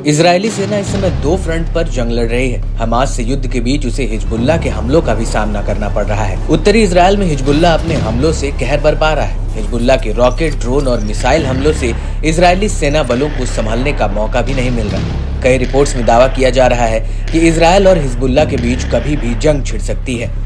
Israeli सेना इस समय दो फ्रंट पर जंग लड़ रही है। हमास से युद्ध के बीच उसे हिजबुल्लाह के हमलों का भी सामना करना पड़ रहा है। उत्तरी इजराइल में हिजबुल्लाह अपने हमलों से कहर बरपा रहा है। हिजबुल्लाह के रॉकेट, ड्रोन और मिसाइल हमलों से इजरायली सेना बलों को संभालने का मौका भी नहीं मिल रहा। कई रिपोर्ट्स में दावा किया जा रहा है कि इजराइल और हिजबुल्लाह के बीच कभी भी जंग छिड़ सकती है।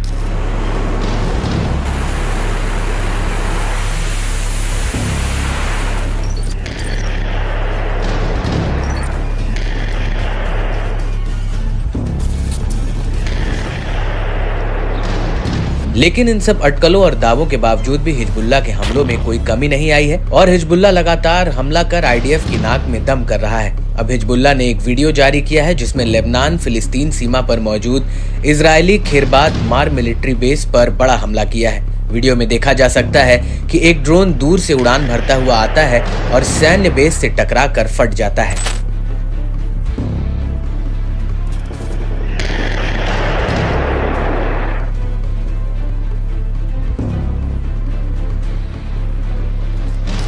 लेकिन इन सब अटकलों और दावों के बावजूद भी हिजबुल्लाह के हमलों में कोई कमी नहीं आई है और हिजबुल्लाह लगातार हमला कर आईडीएफ की नाक में दम कर रहा है। अब हिजबुल्लाह ने एक वीडियो जारी किया है जिसमें लेबनान फिलिस्तीन सीमा पर मौजूद इजरायली खिरबात मार मिलिट्री बेस पर बड़ा हमला किया है। वीडियो में देखा जा सकता है कि एक ड्रोन दूर से उड़ान भरता हुआ आता है और सैन्य बेस से टकरा कर फट जाता है।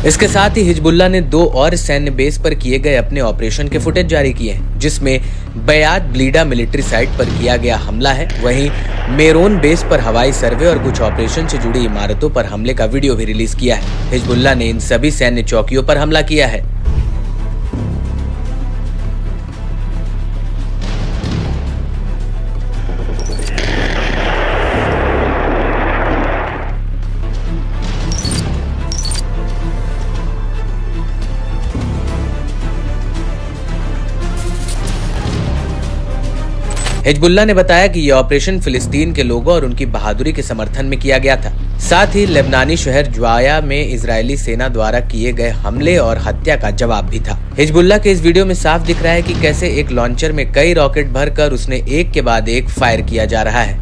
इसके साथ ही हिजबुल्लाह ने दो और सैन्य बेस पर किए गए अपने ऑपरेशन के फुटेज जारी किए हैं, जिसमें बयात ब्लीडा मिलिट्री साइट पर किया गया हमला है। वहीं मेरोन बेस पर हवाई सर्वे और कुछ ऑपरेशन से जुड़ी इमारतों पर हमले का वीडियो भी रिलीज किया है। हिजबुल्लाह ने इन सभी सैन्य चौकियों पर हमला किया है। हिजबुल्लाह ने बताया कि यह ऑपरेशन फिलिस्तीन के लोगों और उनकी बहादुरी के समर्थन में किया गया था। साथ ही लेबनानी शहर ज्वाया में इजरायली सेना द्वारा किए गए हमले और हत्या का जवाब भी था। हिजबुल्लाह के इस वीडियो में साफ दिख रहा है कि कैसे एक लॉन्चर में कई रॉकेट भरकर उसने एक के बाद एक फायर किया जा रहा है।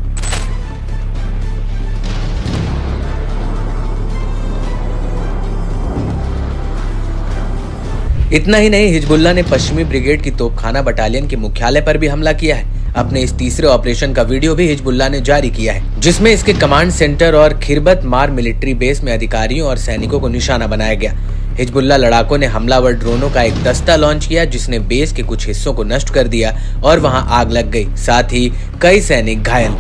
इतना ही नहीं, हिजबुल्लाह ने पश्चिमी ब्रिगेड की तोपखाना बटालियन के मुख्यालय पर भी हमला किया है। अपने इस तीसरे ऑपरेशन का वीडियो भी हिजबुल्लाह ने जारी किया है, जिसमें इसके कमांड सेंटर और खिरबत मार मिलिट्री बेस में अधिकारियों और सैनिकों को निशाना बनाया गया। हिजबुल्लाह लड़ाकों ने हमलावर ड्रोनों का एक दस्ता लॉन्च किया, जिसने बेस के कुछ हिस्सों को नष्ट कर दिया और वहां आग लग गई। साथ ही कई सैनिक घायल।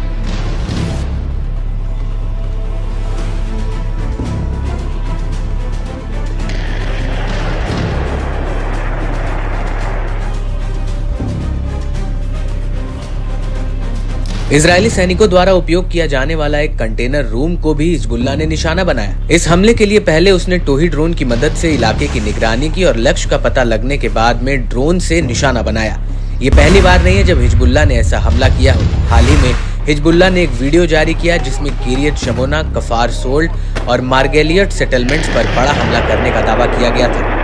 इजरायली सैनिकों द्वारा उपयोग किया जाने वाला एक कंटेनर रूम को भी हिजबुल्लाह ने निशाना बनाया। इस हमले के लिए पहले उसने टोही ड्रोन की मदद से इलाके की निगरानी की और लक्ष्य का पता लगने के बाद में ड्रोन से निशाना बनाया। ये पहली बार नहीं है जब हिजबुल्लाह ने ऐसा हमला किया हो। हाल ही में हिजबुल्लाह ने एक वीडियो जारी किया जिसमें किरियत शमोना, कफार सोल्ट और मार्गेलियट सेटलमेंट्स पर बड़ा हमला करने का दावा किया गया था।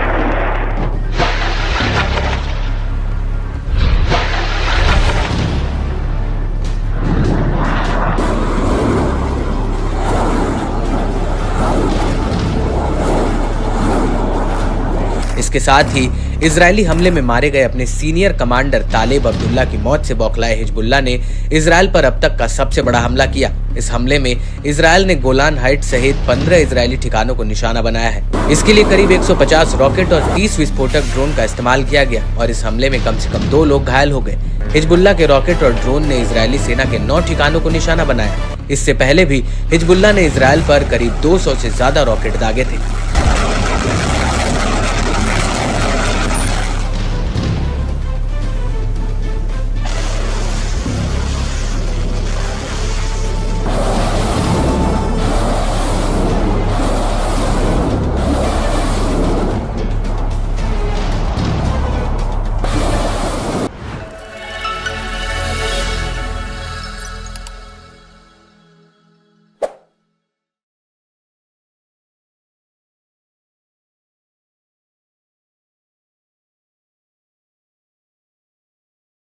इसके साथ ही इजरायली हमले में मारे गए अपने सीनियर कमांडर तालेब अब्दुल्ला की मौत से बौखलाए हिजबुल्लाह ने इजराइल पर अब तक का सबसे बड़ा हमला किया। इस हमले में इजराइल ने गोलान हाइट सहित 15 इजरायली ठिकानों को निशाना बनाया है। इसके लिए करीब 150 रॉकेट और 30 विस्फोटक ड्रोन का इस्तेमाल किया गया और इस हमले में कम से कम 2 लोग घायल हो गए। हिजबुल्लाह के रॉकेट और ड्रोन ने इजरायली सेना के 9 ठिकानों को निशाना बनाया। इससे पहले भी हिजबुल्लाह ने इजराइल पर करीब 200 से ज्यादा रॉकेट दागे थे।